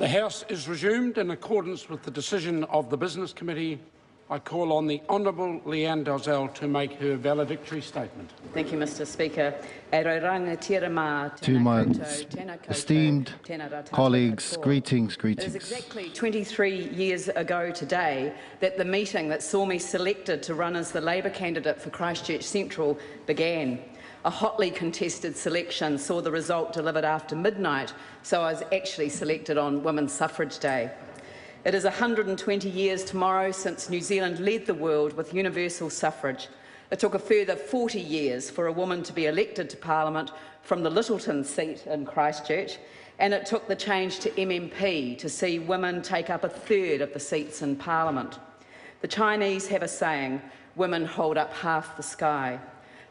The House is resumed in accordance with the decision of the Business Committee. I call on the Honourable Lianne Dalziel to make her valedictory statement. Thank you, Mr. Speaker. To my esteemed colleagues, greetings. It is exactly 23 years ago today that the meeting that saw me selected to run as the Labour candidate for Christchurch Central began. A hotly contested selection saw the result delivered after midnight, so I was actually selected on Women's Suffrage Day. It is 120 years tomorrow since New Zealand led the world with universal suffrage. It took a further 40 years for a woman to be elected to Parliament from the Littleton seat in Christchurch, and it took the change to MMP to see women take up a third of the seats in Parliament. The Chinese have a saying, "Women hold up half the sky."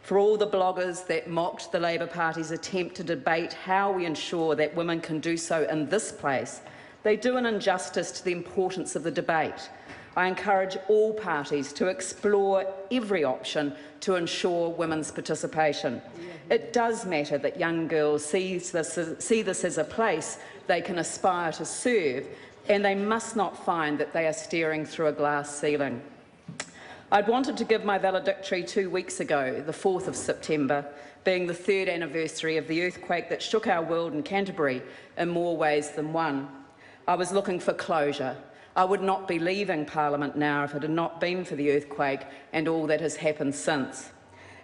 For all the bloggers that mocked the Labour Party's attempt to debate how we ensure that women can do so in this place, they do an injustice to the importance of the debate. I encourage all parties to explore every option to ensure women's participation. It does matter that young girls see this as a place they can aspire to serve, and they must not find that they are staring through a glass ceiling. I'd wanted to give my valedictory 2 weeks ago, the 4th of September, being the 3rd anniversary of the earthquake that shook our world in Canterbury in more ways than one. I was looking for closure. I would not be leaving Parliament now if it had not been for the earthquake and all that has happened since.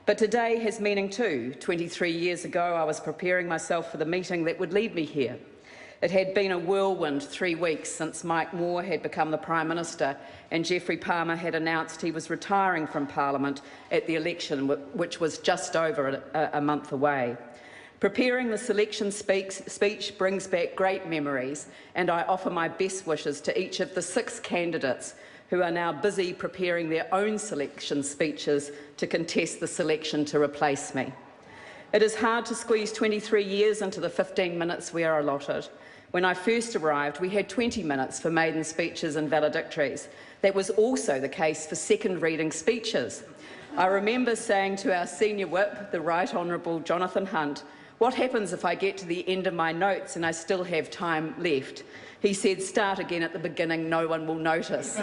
But today has meaning too. 23 years ago, I was preparing myself for the meeting that would lead me here. It had been a whirlwind 3 weeks since Mike Moore had become the Prime Minister and Geoffrey Palmer had announced he was retiring from Parliament at the election, which was just over a month away. Preparing the selection speech brings back great memories, and I offer my best wishes to each of the 6 candidates who are now busy preparing their own selection speeches to contest the selection to replace me. It is hard to squeeze 23 years into the 15 minutes we are allotted. When I first arrived, we had 20 minutes for maiden speeches and valedictories. That was also the case for second reading speeches. I remember saying to our senior whip, the Right Honourable Jonathan Hunt, "What happens if I get to the end of my notes and I still have time left?" He said, "Start again at the beginning, no one will notice."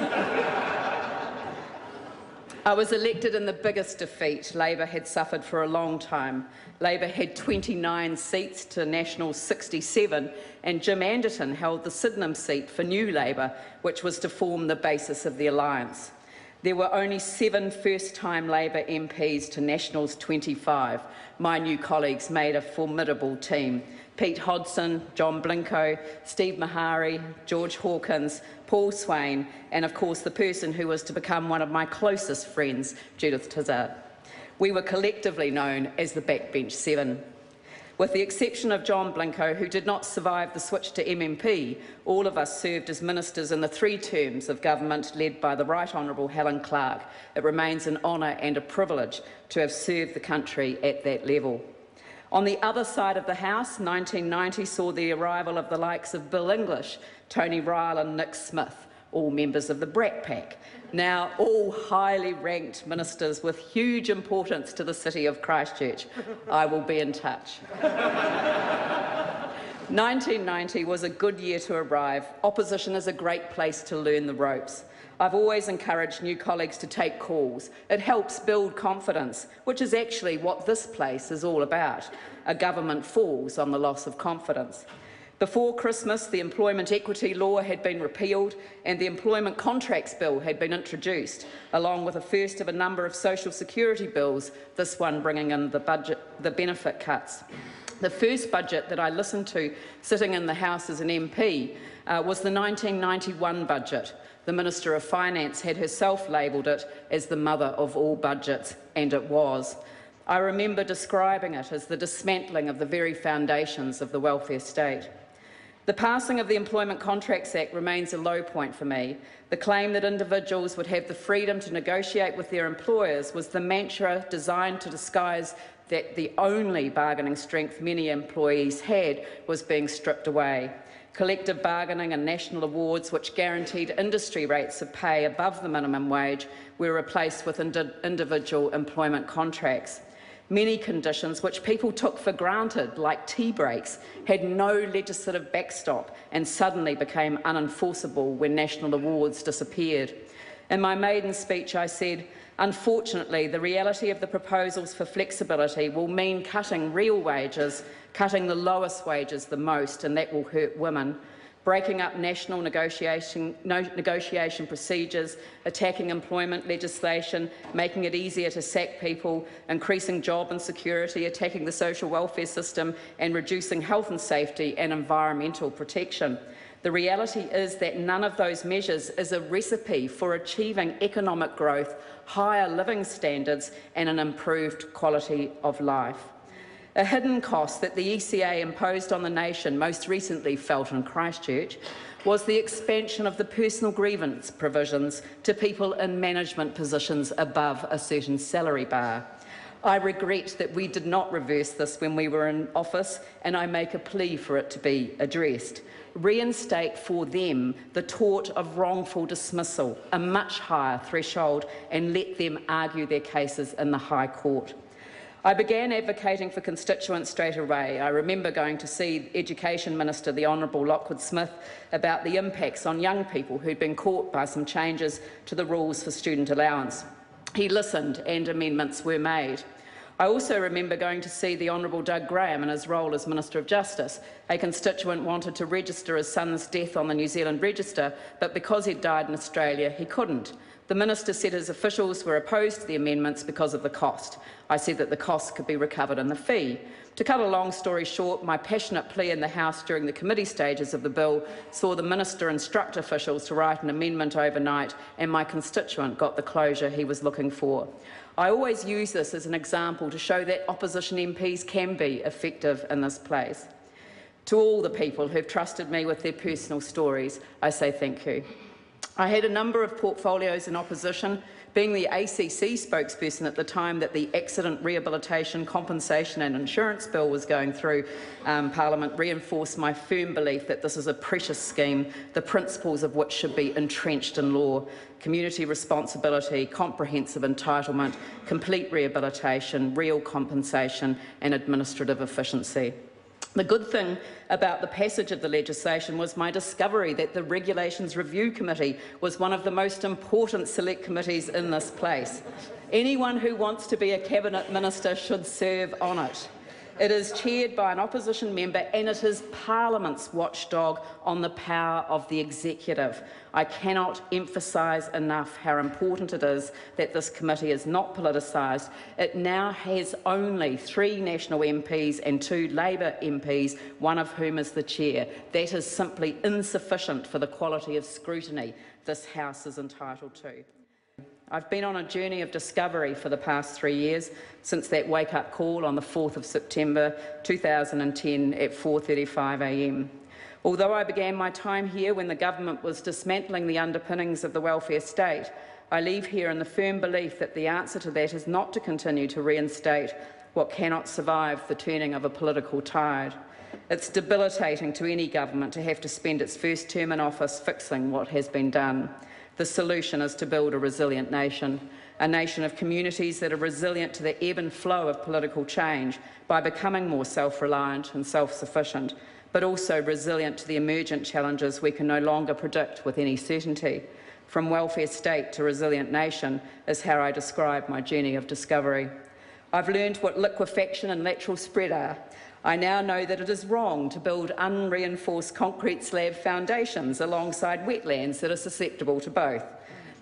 I was elected in the biggest defeat Labour had suffered for a long time. Labour had 29 seats to National's 67, and Jim Anderton held the Sydenham seat for New Labour, which was to form the basis of the alliance. There were only 7 first-time Labour MPs to National's 25. My new colleagues made a formidable team. Pete Hodson, John Blinko, Steve Mahari, George Hawkins, Paul Swain, and of course the person who was to become one of my closest friends, Judith Tizard. We were collectively known as the Backbench 7. With the exception of John Blinko, who did not survive the switch to MMP, all of us served as ministers in the 3 terms of government led by the Right Honourable Helen Clark. It remains an honour and a privilege to have served the country at that level. On the other side of the House, 1990 saw the arrival of the likes of Bill English, Tony Ryle and Nick Smith, all members of the Brat Pack, now all highly ranked ministers with huge importance to the city of Christchurch. I will be in touch. 1990 was a good year to arrive. Opposition is a great place to learn the ropes. I've always encouraged new colleagues to take calls. It helps build confidence, which is actually what this place is all about. A government falls on the loss of confidence. Before Christmas, the Employment Equity Law had been repealed and the Employment Contracts Bill had been introduced, along with a first of a number of social security bills, this one bringing in the benefit cuts. The first budget that I listened to sitting in the House as an MP was the 1991 budget. The Minister of Finance had herself labelled it as the mother of all budgets, and it was. I remember describing it as the dismantling of the very foundations of the welfare state. The passing of the Employment Contracts Act remains a low point for me. The claim that individuals would have the freedom to negotiate with their employers was the mantra designed to disguise that the only bargaining strength many employees had was being stripped away. Collective bargaining and national awards, which guaranteed industry rates of pay above the minimum wage, were replaced with individual employment contracts. Many conditions which people took for granted, like tea breaks, had no legislative backstop and suddenly became unenforceable when national awards disappeared. In my maiden speech, I said, unfortunately, the reality of the proposals for flexibility will mean cutting real wages, cutting the lowest wages the most, and that will hurt women, breaking up national negotiation procedures, attacking employment legislation, making it easier to sack people, increasing job insecurity, attacking the social welfare system, and reducing health and safety and environmental protection. The reality is that none of those measures is a recipe for achieving economic growth, higher living standards, and an improved quality of life. A hidden cost that the ECA imposed on the nation, most recently felt in Christchurch, was the expansion of the personal grievance provisions to people in management positions above a certain salary bar. I regret that we did not reverse this when we were in office, and I make a plea for it to be addressed. Reinstate for them the tort of wrongful dismissal, a much higher threshold, and let them argue their cases in the High Court. I began advocating for constituents straight away. I remember going to see Education Minister, the Honourable Lockwood Smith, about the impacts on young people who'd been caught by some changes to the rules for student allowance. He listened and amendments were made. I also remember going to see the Honourable Doug Graham in his role as Minister of Justice. A constituent wanted to register his son's death on the New Zealand Register, but because he'd died in Australia, he couldn't. The Minister said his officials were opposed to the amendments because of the cost. I said that the cost could be recovered in the fee. To cut a long story short, my passionate plea in the House during the committee stages of the bill saw the Minister instruct officials to write an amendment overnight, and my constituent got the closure he was looking for. I always use this as an example to show that opposition MPs can be effective in this place. To all the people who have trusted me with their personal stories, I say thank you. I had a number of portfolios in opposition. Being the ACC spokesperson at the time that the Accident Rehabilitation, Compensation and Insurance Bill was going through Parliament reinforced my firm belief that this is a precious scheme, the principles of which should be entrenched in law: community responsibility, comprehensive entitlement, complete rehabilitation, real compensation and administrative efficiency. The good thing about the passage of the legislation was my discovery that the Regulations Review Committee was one of the most important select committees in this place. Anyone who wants to be a Cabinet Minister should serve on it. It is chaired by an opposition member and it is Parliament's watchdog on the power of the executive. I cannot emphasise enough how important it is that this committee is not politicised. It now has only 3 National MPs and 2 Labour MPs, one of whom is the chair. That is simply insufficient for the quality of scrutiny this House is entitled to. I've been on a journey of discovery for the past 3 years, since that wake-up call on the 4th of September 2010 at 4:35 a.m. Although I began my time here when the government was dismantling the underpinnings of the welfare state, I leave here in the firm belief that the answer to that is not to continue to reinstate what cannot survive the turning of a political tide. It's debilitating to any government to have to spend its first term in office fixing what has been done. The solution is to build a resilient nation, a nation of communities that are resilient to the ebb and flow of political change by becoming more self-reliant and self-sufficient, but also resilient to the emergent challenges we can no longer predict with any certainty. From welfare state to resilient nation is how I describe my journey of discovery. I've learned what liquefaction and lateral spread are. I now know that it is wrong to build unreinforced concrete slab foundations alongside wetlands that are susceptible to both.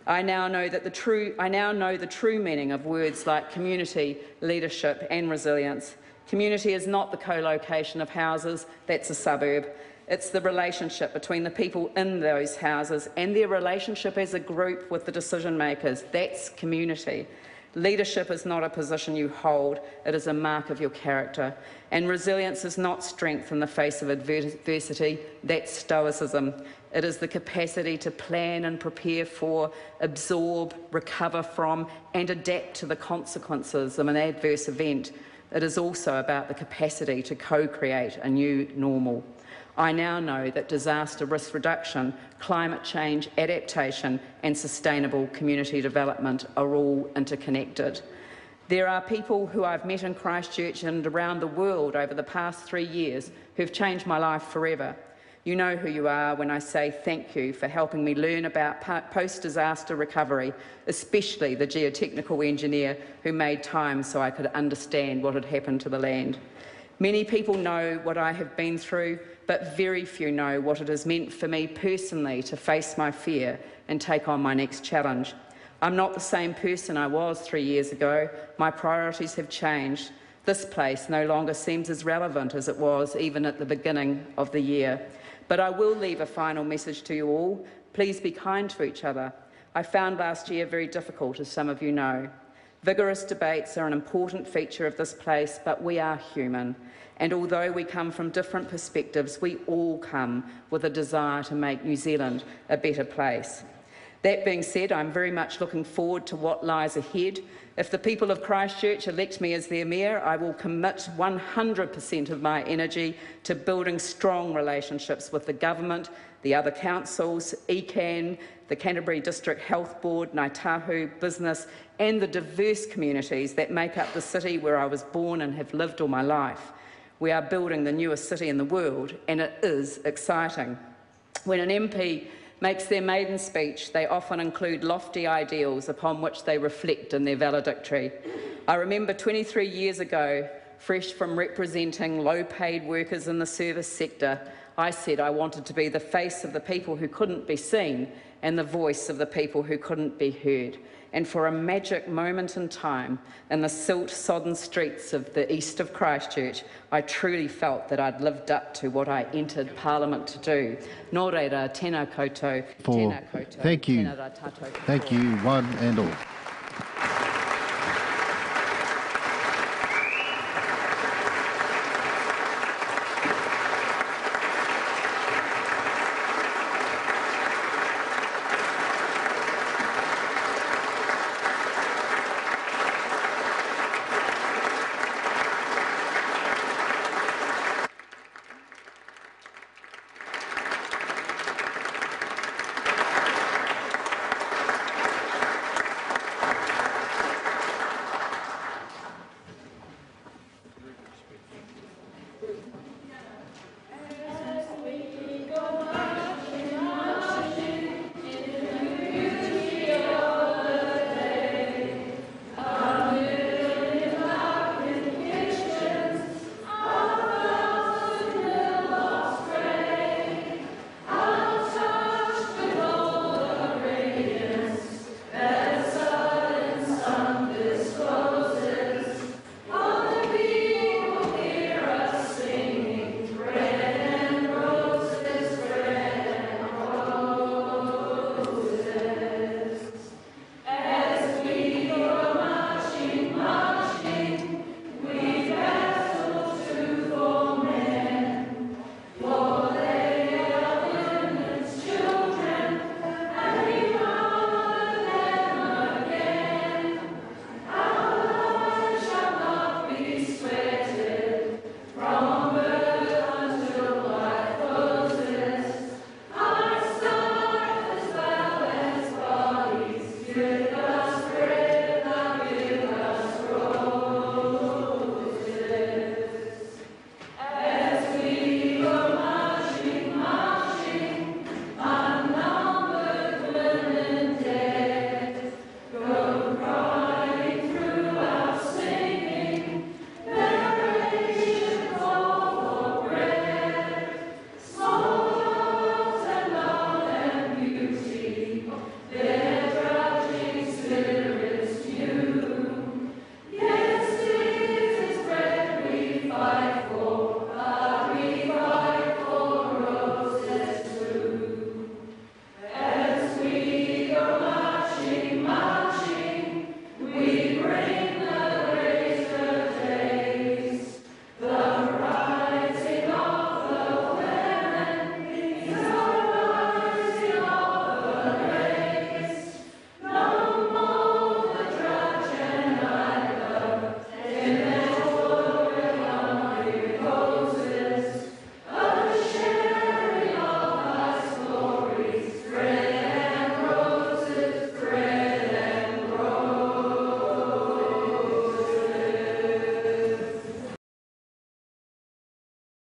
I now know the true meaning of words like community, leadership and resilience. Community is not the co-location of houses, that's a suburb. It's the relationship between the people in those houses and their relationship as a group with the decision makers. That's community. Leadership is not a position you hold, it is a mark of your character. And resilience is not strength in the face of adversity, that's stoicism. It is the capacity to plan and prepare for, absorb, recover from, and adapt to the consequences of an adverse event. It is also about the capacity to co-create a new normal. I now know that disaster risk reduction, climate change, adaptation and sustainable community development are all interconnected. There are people who I've met in Christchurch and around the world over the past 3 years who've changed my life forever. You know who you are when I say thank you for helping me learn about post-disaster recovery, especially the geotechnical engineer who made time so I could understand what had happened to the land. Many people know what I have been through, but very few know what it has meant for me personally to face my fear and take on my next challenge. I'm not the same person I was 3 years ago. My priorities have changed. This place no longer seems as relevant as it was even at the beginning of the year. But I will leave a final message to you all. Please be kind to each other. I found last year very difficult, as some of you know. Vigorous debates are an important feature of this place, but we are human. And although we come from different perspectives, we all come with a desire to make New Zealand a better place. That being said, I'm very much looking forward to what lies ahead. If the people of Christchurch elect me as their mayor, I will commit 100% of my energy to building strong relationships with the government, the other councils, ECAN, the Canterbury District Health Board, Ngāi Tahu, business, and the diverse communities that make up the city where I was born and have lived all my life. We are building the newest city in the world, and it is exciting. When an MP makes their maiden speech, they often include lofty ideals upon which they reflect in their valedictory. I remember 23 years ago, fresh from representing low-paid workers in the service sector, I said I wanted to be the face of the people who couldn't be seen and the voice of the people who couldn't be heard. And for a magic moment in time, in the silt-sodden streets of the east of Christchurch, I truly felt that I'd lived up to what I entered Parliament to do. Nō reira, tēnā koutou, tēnā koutou, Thank you. tēnā rā tātou katoa. Thank you, one and all.